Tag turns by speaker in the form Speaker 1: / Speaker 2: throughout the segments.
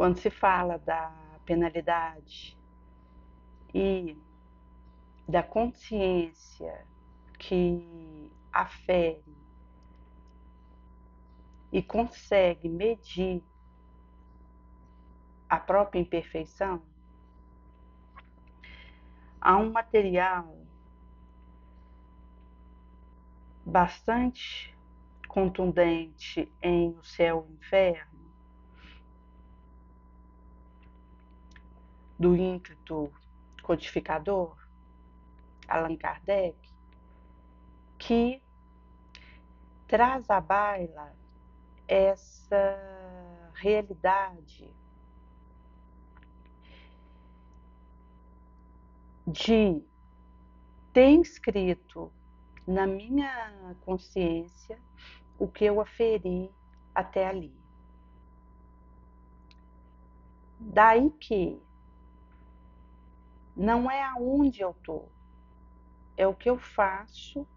Speaker 1: Quando se fala da penalidade e da consciência que afere e consegue medir a própria imperfeição, há um material bastante contundente em O Céu e o Inferno, do ínclito codificador, Allan Kardec, que traz à baila essa realidade de ter inscrito na minha consciência o que eu aferi até ali. Daí que não é aonde eu estou, é o que eu faço,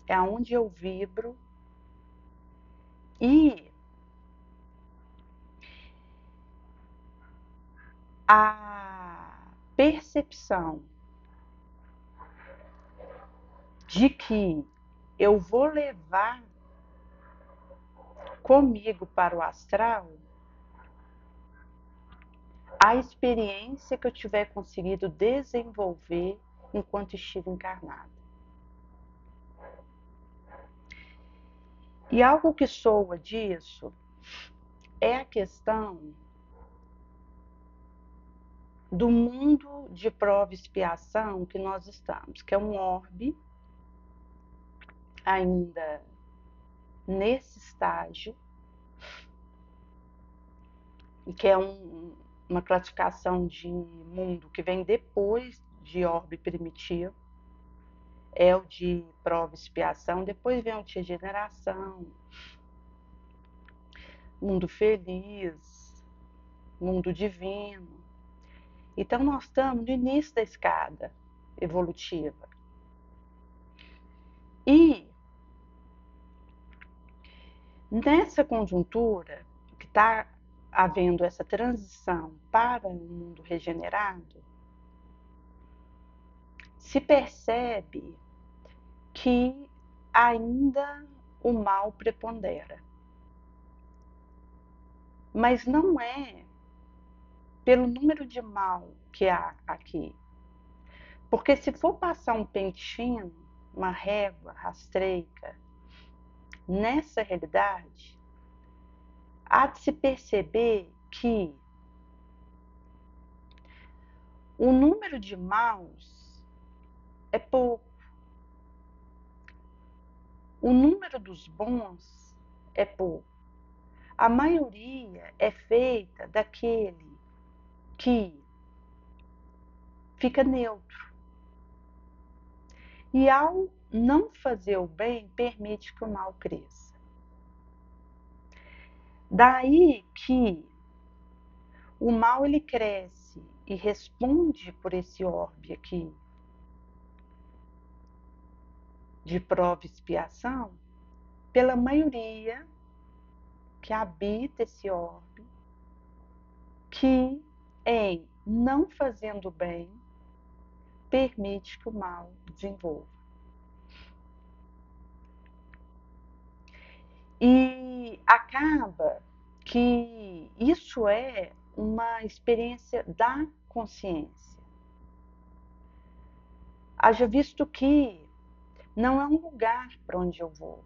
Speaker 1: é aonde eu vibro, e a percepção de que eu vou levar comigo para o astral a experiência que eu tiver conseguido desenvolver enquanto estive encarnada. E algo que soa disso é a questão do mundo de prova e expiação que nós estamos, que é um orbe ainda nesse estágio, que é uma classificação de mundo que vem depois de orbe primitivo, é o de prova e expiação, depois vem o de regeneração, mundo feliz, mundo divino. Então nós estamos no início da escada evolutiva. E nessa conjuntura que está havendo essa transição para um mundo regenerado, se percebe que ainda o mal prepondera. Mas não é pelo número de mal que há aqui. Porque se for passar um pente fino, uma régua rastreica, nessa realidade, há de se perceber que o número de maus é pouco. O número dos bons é pouco. A maioria é feita daquele que fica neutro. E ao não fazer o bem, permite que o mal cresça. Daí que o mal ele cresce e responde por esse orbe aqui de prova e expiação, pela maioria que habita esse orbe, que em não fazendo bem, permite que o mal desenvolva. E acaba que isso é uma experiência da consciência. Haja visto que não é um lugar para onde eu vou,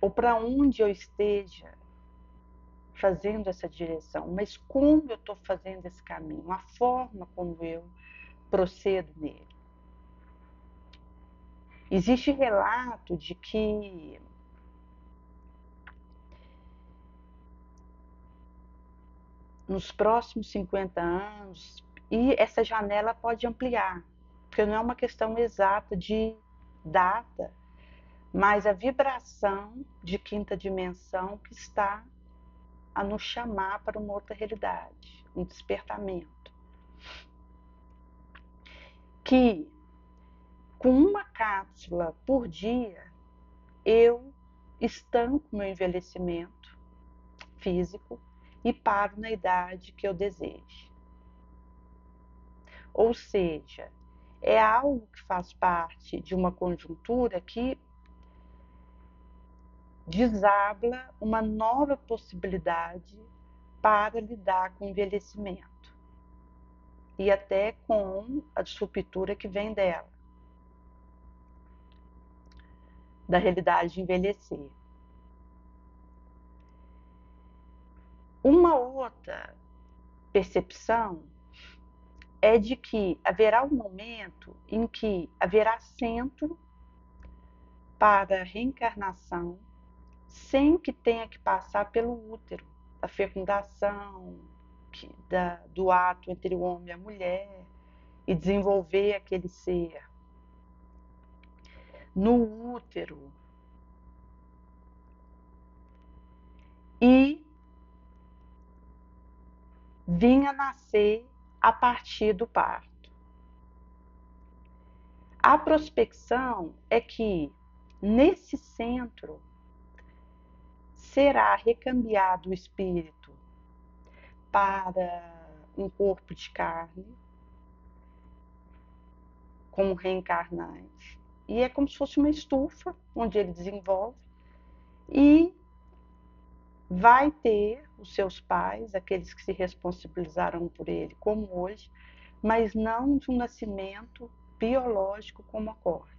Speaker 1: ou para onde eu esteja fazendo essa direção, mas como eu estou fazendo esse caminho, a forma como eu procedo nele. Existe relato de que nos próximos 50 anos, e essa janela pode ampliar, porque não é uma questão exata de data, mas a vibração de quinta dimensão que está a nos chamar para uma outra realidade, um despertamento. Que com uma cápsula por dia, eu estanco meu envelhecimento físico e paro na idade que eu deseje. Ou seja, é algo que faz parte de uma conjuntura que desabla uma nova possibilidade para lidar com o envelhecimento e até com a disruptura que vem dela, da realidade de envelhecer. Uma outra percepção é de que haverá um momento em que haverá centro para a reencarnação sem que tenha que passar pelo útero, a fecundação, do ato entre o homem e a mulher e desenvolver aquele ser. No útero. E vinha nascer a partir do parto. A prospecção é que nesse centro será recambiado o espírito para um corpo de carne, como reencarnante. E é como se fosse uma estufa, onde ele desenvolve e vai ter os seus pais, aqueles que se responsabilizaram por ele, como hoje, mas não de um nascimento biológico como ocorre.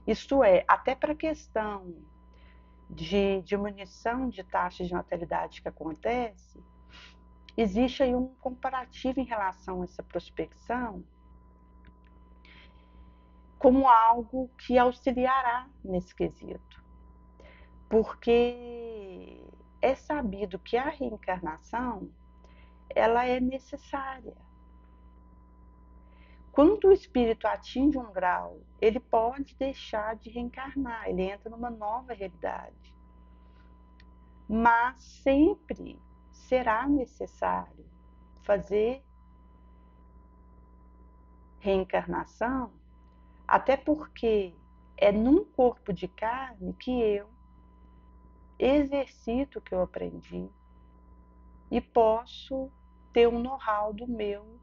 Speaker 1: Isto é, até para a questão de diminuição de taxa de natalidade que acontece, existe aí um comparativo em relação a essa prospecção como algo que auxiliará nesse quesito. Porque é sabido que a reencarnação, ela é necessária. Quando o espírito atinge um grau, ele pode deixar de reencarnar, ele entra numa nova realidade. Mas sempre será necessário fazer reencarnação, até porque é num corpo de carne que eu exercito o que eu aprendi e posso ter um know-how do meu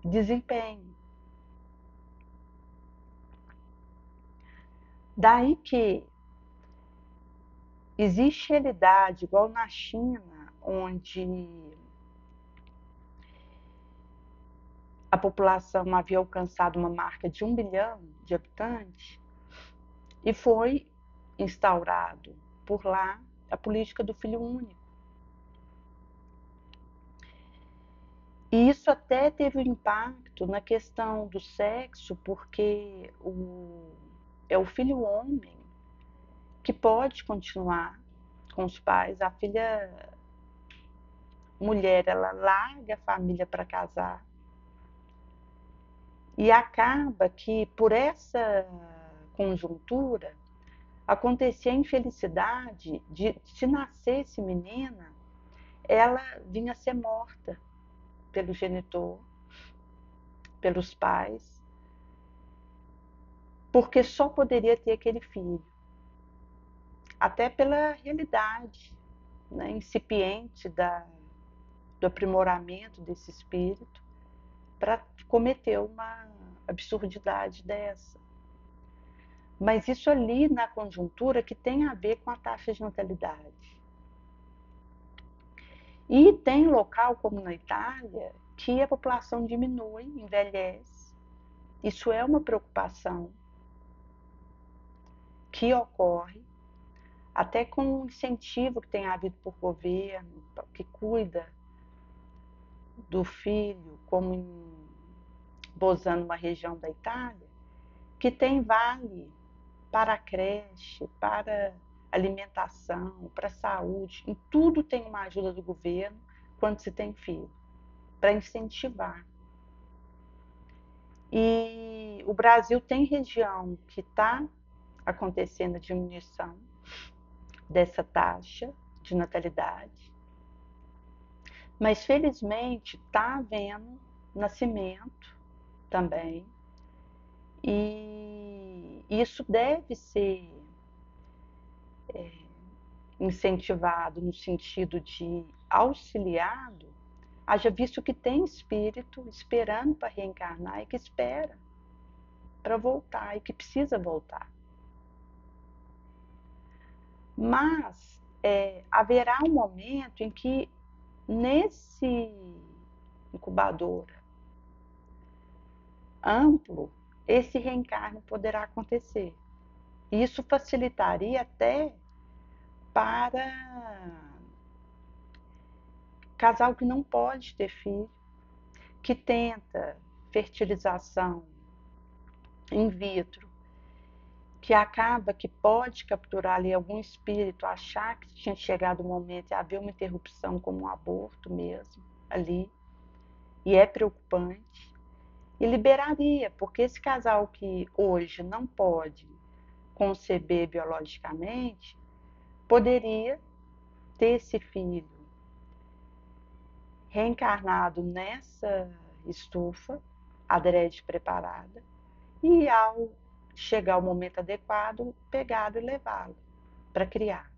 Speaker 1: desempenho. Daí que existe realidade, igual na China, onde a população havia alcançado uma marca de 1 bilhão de habitantes e foi instaurado por lá a política do filho único. E isso até teve um impacto na questão do sexo, porque é o filho homem que pode continuar com os pais. A filha mulher, ela larga a família para casar. E acaba que, por essa conjuntura, acontecia a infelicidade de, se nascesse menina, ela vinha a ser morta pelo genitor, pelos pais, porque só poderia ter aquele filho. Até pela realidade, né, incipiente do aprimoramento desse espírito para cometer uma absurdidade dessa. Mas isso ali na conjuntura que tem a ver com a taxa de natalidade. E tem local, como na Itália, que a população diminui, envelhece. Isso é uma preocupação que ocorre, até com o incentivo que tem havido por governo, que cuida do filho, como em Bolzano, uma região da Itália, que tem vale para a creche, para alimentação, para a saúde, em tudo tem uma ajuda do governo quando se tem filho, para incentivar. E o Brasil tem região que está acontecendo a diminuição dessa taxa de natalidade, mas felizmente está havendo nascimento também, e isso deve ser incentivado no sentido de auxiliado, haja visto que tem espírito esperando para reencarnar e que espera para voltar e que precisa voltar. Mas haverá um momento em que nesse incubador amplo, esse reencarne poderá acontecer. E isso facilitaria até para casal que não pode ter filho, que tenta fertilização in vitro, que acaba que pode capturar ali algum espírito, achar que tinha chegado o momento e haver uma interrupção como um aborto mesmo ali, e é preocupante, e liberaria, porque esse casal que hoje não pode conceber biologicamente, poderia ter esse filho reencarnado nessa estufa, adrede preparada, e ao chegar o momento adequado, pegá-lo e levá-lo para criar.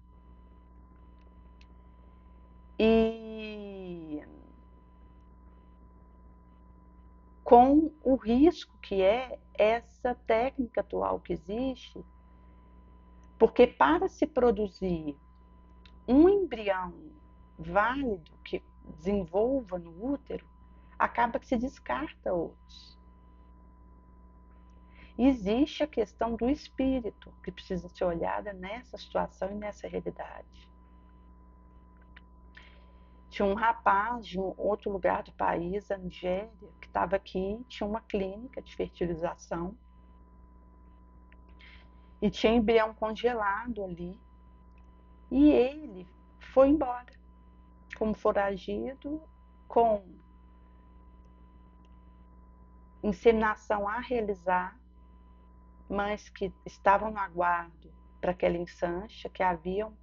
Speaker 1: E com o risco que é essa técnica atual que existe, porque para se produzir um embrião válido que desenvolva no útero, acaba que se descarta outros. Existe a questão do espírito, que precisa ser olhada nessa situação e nessa realidade. Tinha um rapaz de um outro lugar do país, a Nigéria, que estava aqui, tinha uma clínica de fertilização e tinha embrião congelado ali. E ele foi embora, como foragido, com inseminação a realizar, mas que estavam no aguardo para aquela ensancha, que haviam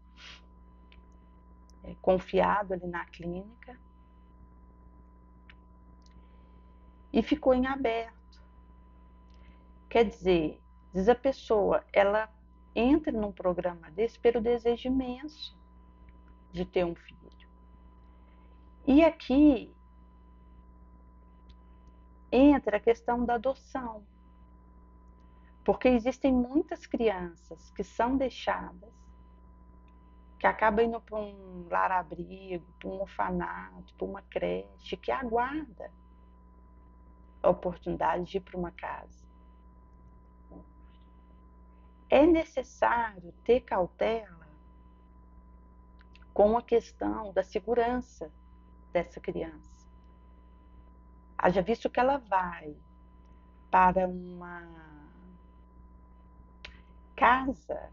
Speaker 1: confiado ali na clínica, e ficou em aberto. Quer dizer, diz a pessoa, ela entra num programa desse pelo desejo imenso de ter um filho. E aqui entra a questão da adoção, porque existem muitas crianças que são deixadas, que acabam indo para um lar-abrigo, para um orfanato, para uma creche, que aguarda a oportunidade de ir para uma casa. É necessário ter cautela com a questão da segurança dessa criança. Haja visto que ela vai para uma casa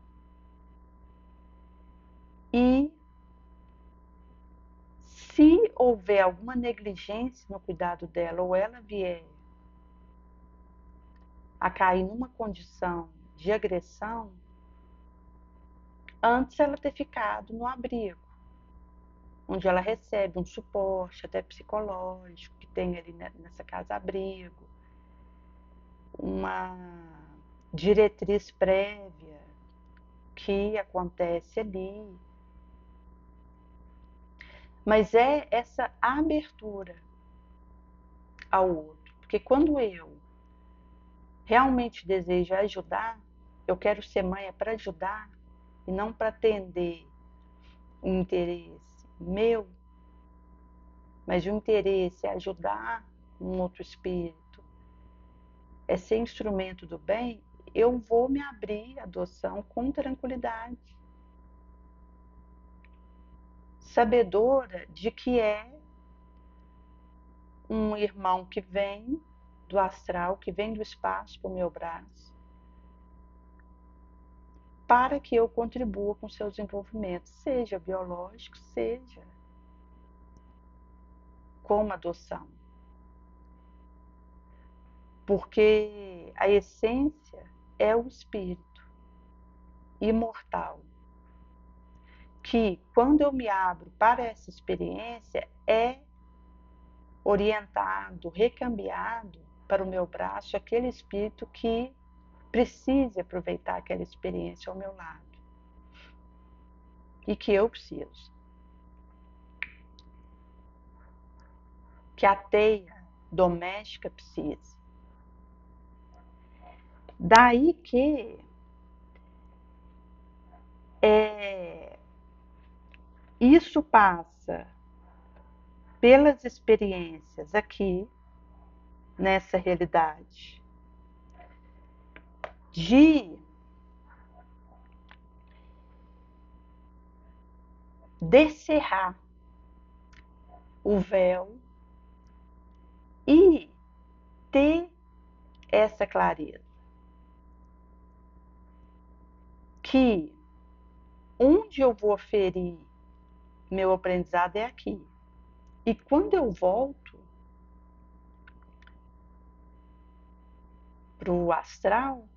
Speaker 1: e se houver alguma negligência no cuidado dela ou ela vier a cair numa condição de agressão, antes ela ter ficado no abrigo, onde ela recebe um suporte até psicológico, que tem ali nessa casa-abrigo, uma diretriz prévia que acontece ali. Mas é essa abertura ao outro, porque quando eu realmente desejo ajudar, eu quero ser mãe para ajudar e não para atender um interesse meu, mas o interesse é ajudar um outro espírito, é ser instrumento do bem, eu vou me abrir à adoção com tranquilidade, sabedora de que é um irmão que vem do astral, que vem do espaço para o meu braço, para que eu contribua com o seu desenvolvimento, seja biológico, seja como adoção. Porque a essência é o espírito imortal, que quando eu me abro para essa experiência é orientado, recambiado para o meu braço aquele espírito que precise aproveitar aquela experiência ao meu lado. e que eu preciso. Que a teia doméstica precisa. Daí que isso passa pelas experiências aqui, nessa realidade, de descerrar o véu e ter essa clareza. Que onde eu vou ferir meu aprendizado é aqui. E quando eu volto para o astral,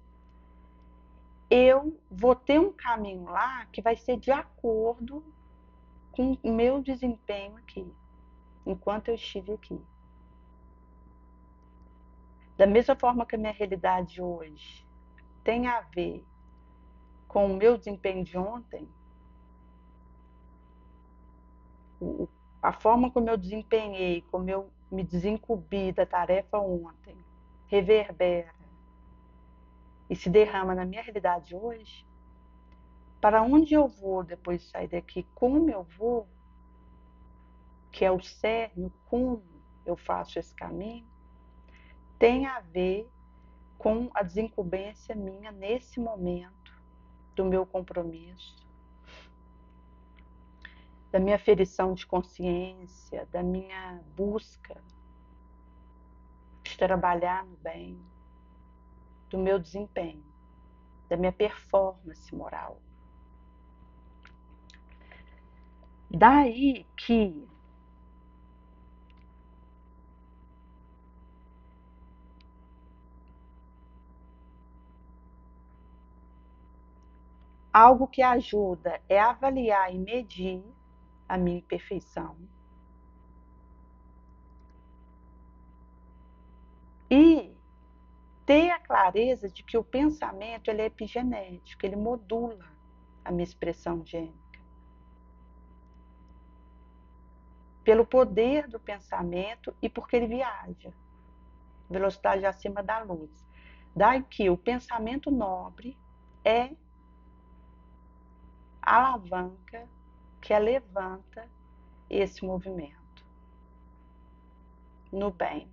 Speaker 1: eu vou ter um caminho lá que vai ser de acordo com o meu desempenho aqui, enquanto eu estive aqui. Da mesma forma que a minha realidade hoje tem a ver com o meu desempenho de ontem, a forma como eu desempenhei, como eu me desincumbi da tarefa ontem, reverbera e se derrama na minha realidade hoje, para onde eu vou depois de sair daqui, como eu vou, que é o cerne, como eu faço esse caminho, tem a ver com a desincumbência minha nesse momento, do meu compromisso, da minha aferição de consciência, da minha busca de trabalhar no bem, do meu desempenho, da minha performance moral. Daí que algo que ajuda é avaliar e medir a minha imperfeição e ter a clareza de que o pensamento ele é epigenético, ele modula a minha expressão gênica. Pelo poder do pensamento e porque ele viaja, velocidade acima da luz. Daí que o pensamento nobre é a alavanca que levanta esse movimento no bem.